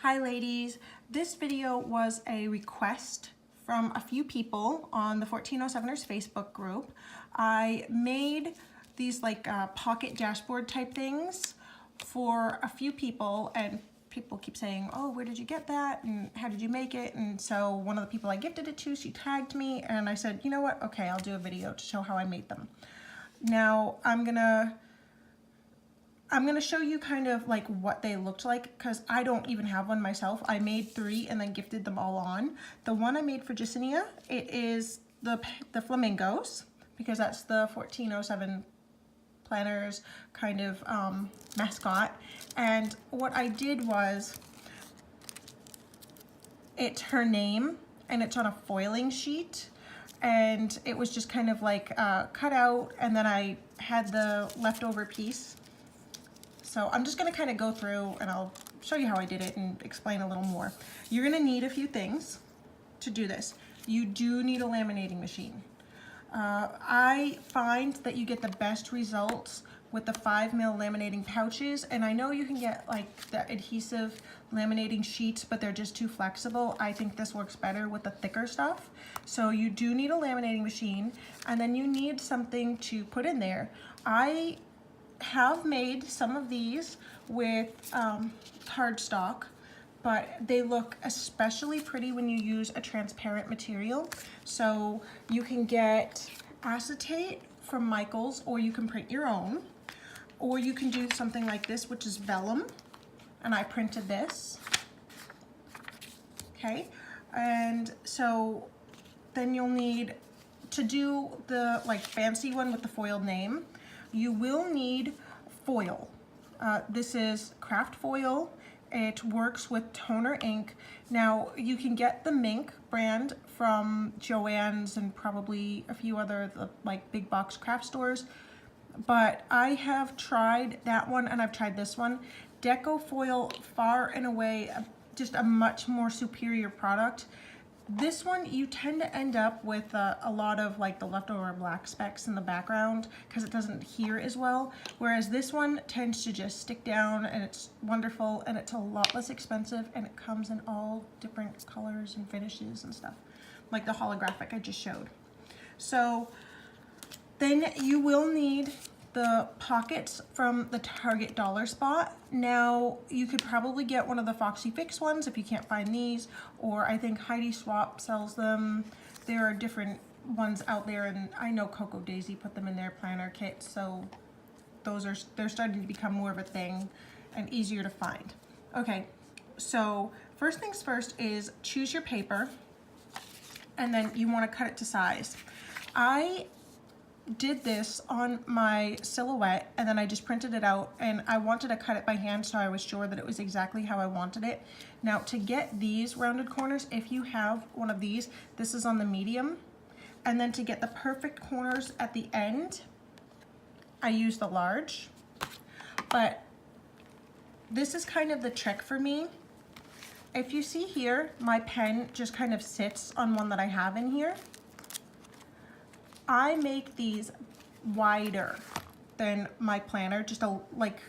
Hi ladies, this video was a request from a few people on the 1407ers Facebook group. I made these like pocket dashboard type things for a few people, and people keep saying, oh, where did you get that and how did you make it? And so one of the people I gifted it to, she tagged me and I said, you know what, okay, I'll do a video to show how I made them. Now I'm gonna show you kind of like what they looked like, because I don't even have one myself. I made 3 and then gifted them all on. The one I made for Jacinia, it is the flamingos, because that's the 1407 planners kind of mascot. And what I did was, it's her name and it's on a foiling sheet, and it was just kind of like cut out, and then I had the leftover piece. So I'm just gonna kind of go through and I'll show you how I did it and explain a little more. You're gonna need a few things to do this. You do need a laminating machine. I find that you get the best results with the 5mm laminating pouches, and I know you can get like the adhesive laminating sheets, but they're just too flexible. I think this works better with the thicker stuff. So you do need a laminating machine, and then you need something to put in there. I have made some of these with cardstock, but they look especially pretty when you use a transparent material. So you can get acetate from Michael's, or you can print your own, or you can do something like this, which is vellum, and I printed this. Okay, and so then you'll need to do the like fancy one with the foiled name. You will need foil. This is craft foil. It works with toner ink. Now you can get the Mink brand from Joann's and probably a few other like big box craft stores, but I have tried that one and I've tried this one. Deco foil, far and away just a much more superior product. This one, you tend to end up with a lot of like the leftover black specks in the background because it doesn't adhere as well. Whereas this one tends to just stick down, and it's wonderful, and it's a lot less expensive, and it comes in all different colors and finishes and stuff, like the holographic I just showed. So then you will need the pockets from the Target Dollar Spot. Now you could probably get one of the Foxy Fix ones if you can't find these, or I think Heidi Swap sells them. There are different ones out there, and I know Coco Daisy put them in their planner kits, so they're starting to become more of a thing and easier to find. Okay, so first things first is choose your paper, and then you want to cut it to size. I did this on my silhouette, and then I just printed it out, and I wanted to cut it by hand so I was sure that it was exactly how I wanted it. Now to get these rounded corners, if you have one of these, this is on the medium, and then to get the perfect corners at the end, I use the large. But this is kind of the trick for me. If you see here, my pen just kind of sits on one that I have in here. I make these wider than my planner, just like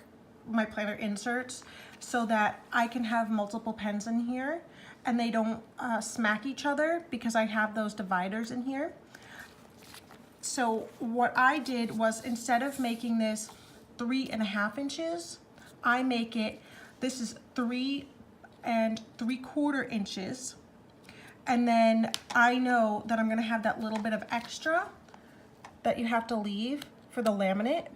my planner inserts, so that I can have multiple pens in here and they don't smack each other, because I have those dividers in here. So what I did was, instead of making this 3.5 inches, I make it, this is 3 3/4 inches. And then I know that I'm gonna have that little bit of extra that you have to leave for the laminate.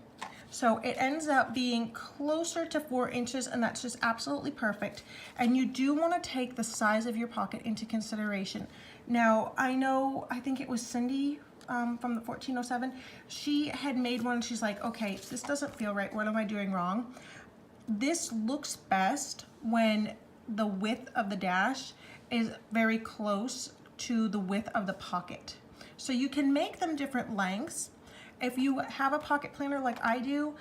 So it ends up being closer to 4 inches, and that's just absolutely perfect. And you do want to take the size of your pocket into consideration. Now, I think it was Cindy from the 1407, she had made one, and she's like, okay, this doesn't feel right, what am I doing wrong? This looks best when the width of the dash is very close to the width of the pocket. So you can make them different lengths. If you have a pocket planner like I do,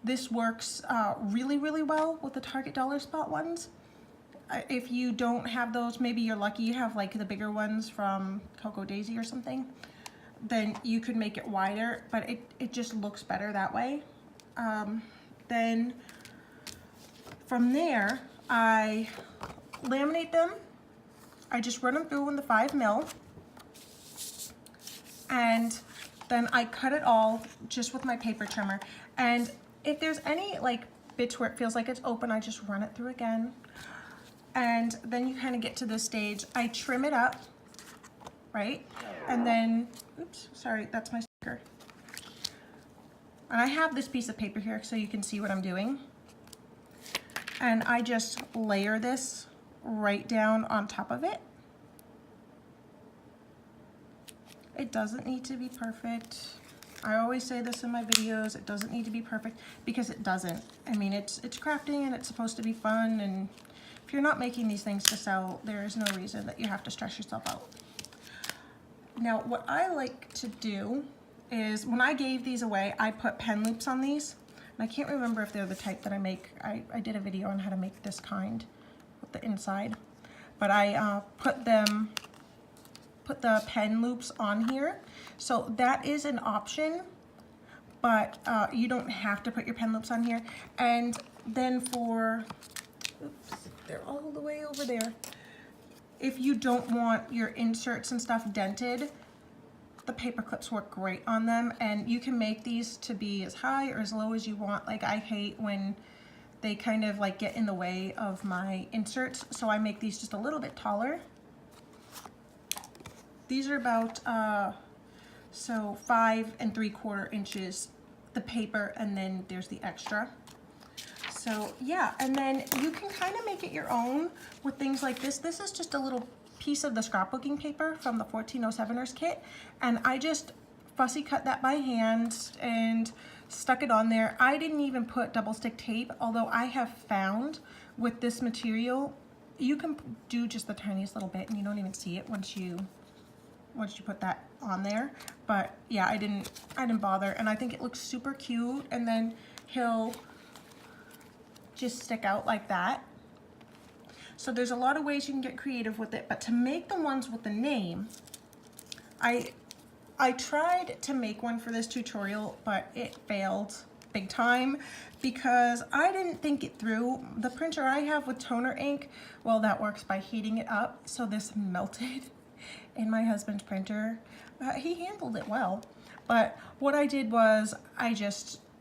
this works really, really well with the Target Dollar Spot ones. If you don't have those, maybe you're lucky you have like the bigger ones from Coco Daisy or something, then you could make it wider, but it just looks better that way. Then from there, I laminate them. I just run them through in the 5mm, and then I cut it all just with my paper trimmer. And if there's any like bits where it feels like it's open, I just run it through again. And then you kind of get to this stage. I trim it up, right? And then, oops, sorry, that's my sticker. And I have this piece of paper here so you can see what I'm doing. And I just layer this right down on top of it. It doesn't need to be perfect. I always say this in my videos, it doesn't need to be perfect, because it doesn't. I mean, it's crafting and it's supposed to be fun, and if you're not making these things to sell, there is no reason that you have to stress yourself out. Now, what I like to do is, when I gave these away, I put pen loops on these. And I can't remember if they're the type that I make. I did a video on how to make this kind with the inside. But I put the pen loops on here. So that is an option, but you don't have to put your pen loops on here. And then for, oops, they're all the way over there. If you don't want your inserts and stuff dented, the paper clips work great on them, and you can make these to be as high or as low as you want. Like, I hate when they kind of like get in the way of my inserts, so I make these just a little bit taller. These are about so 5 3/4 inches, the paper, and then there's the extra. So yeah, and then you can kind of make it your own with things like this. This is just a little piece of the scrapbooking paper from the 1407ers kit, and I just fussy cut that by hand and stuck it on there. I didn't even put double stick tape, although I have found with this material you can do just the tiniest little bit and you don't even see it once you put that on there. But yeah, I didn't bother, and I think it looks super cute, and then he'll just stick out like that. So there's a lot of ways you can get creative with it, but to make the ones with the name, I tried to make one for this tutorial, but it failed big time because I didn't think it through. The printer I have with toner ink, well, that works by heating it up, so this melted in my husband's printer. He handled it well, but what I did was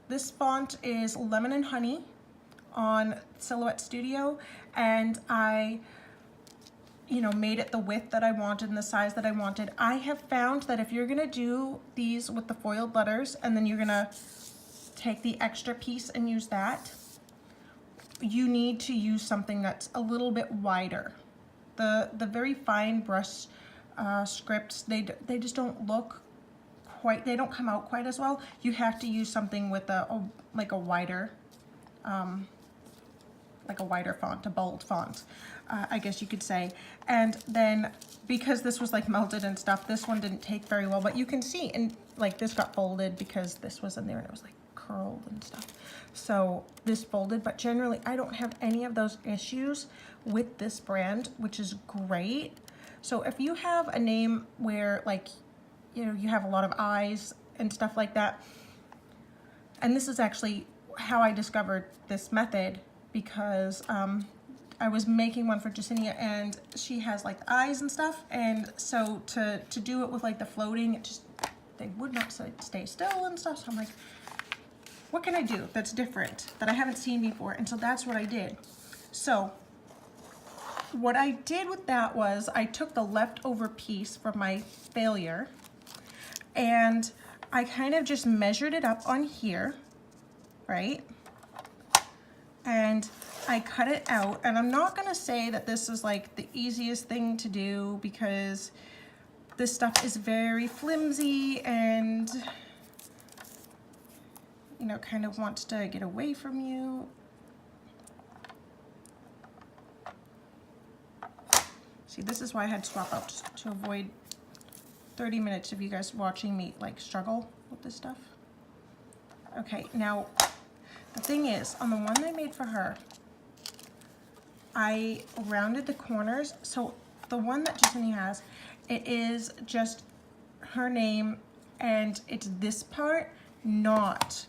this font is Lemon and Honey on Silhouette Studio, and I made it the width that I wanted and the size that I wanted. I have found that if you're gonna do these with the foiled letters and then you're gonna take the extra piece and use that, you need to use something that's a little bit wider. The very fine brush scripts, they just don't look quite, they don't come out quite as well. You have to use something with a wider font, a bold font, I guess you could say. And then because this was like melted and stuff, this one didn't take very well, but you can see, and like this got folded because this was in there and it was like curled and stuff. So this folded, but generally I don't have any of those issues with this brand, which is great. So if you have a name where like, you have a lot of eyes and stuff like that, and this is actually how I discovered this method, because I was making one for Jacinia and she has like eyes and stuff, and so to do it with like the floating, they would not stay still and stuff. So I'm like, what can I do that's different that I haven't seen before? And so that's what I did. So what I did with that was I took the leftover piece from my failure and I kind of just measured it up on here, right? And I cut it out, and I'm not gonna say that this is like the easiest thing to do because this stuff is very flimsy and kind of wants to get away from you. See, this is why I had to swap out to avoid 30 minutes of you guys watching me like struggle with this stuff. Okay, now the thing is, on the one I made for her, I rounded the corners. So the one that Jacinia has, it is just her name, and it's this part, not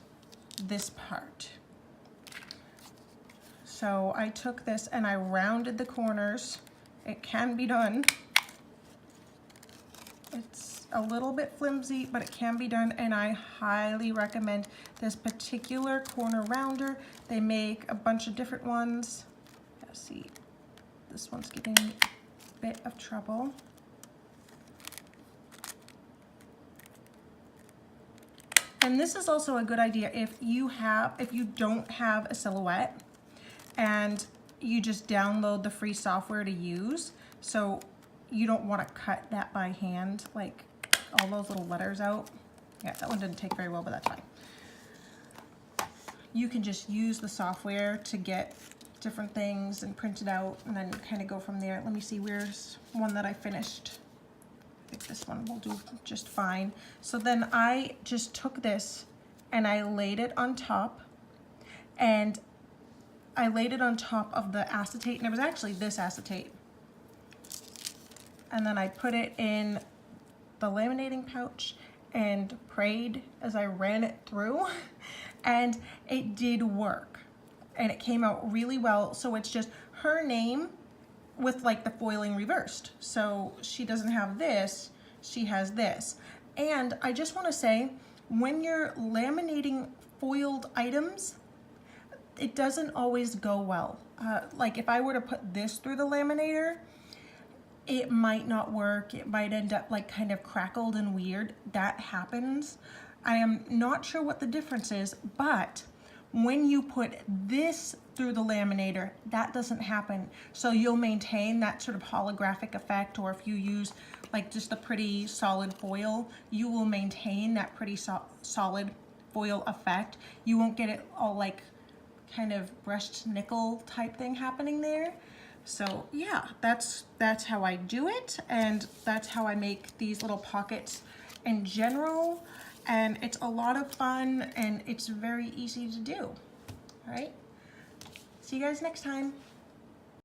this part. So I took this and I rounded the corners. It can be done. It's a little bit flimsy, but it can be done, and I highly recommend this particular corner rounder. They make a bunch of different ones. Let's see, this one's giving me a bit of trouble. And this is also a good idea if you don't have a silhouette and you just download the free software to use. So you don't want to cut that by hand, like all those little letters out. Yeah, that one didn't take very well, but that's fine. You can just use the software to get different things and print it out and then kind of go from there. Let me see, where's one that I finished? I think this one will do just fine. So then I just took this and I laid it on top, and I laid it on top of the acetate, and it was actually this acetate. And then I put it in the laminating pouch and prayed as I ran it through, and it did work. And it came out really well. So it's just her name with like the foiling reversed. So she doesn't have this, she has this. And I just want to say, when you're laminating foiled items, it doesn't always go well. Like if I were to put this through the laminator, it might not work. It might end up like kind of crackled and weird. That happens. I am not sure what the difference is, but when you put this through the laminator, that doesn't happen. So you'll maintain that sort of holographic effect, or if you use like just a pretty solid foil, you will maintain that pretty solid foil effect. You won't get it all like kind of brushed nickel type thing happening there. So yeah, that's how I do it, and that's how I make these little pockets in general. And it's a lot of fun, and it's very easy to do. All right, see you guys next time.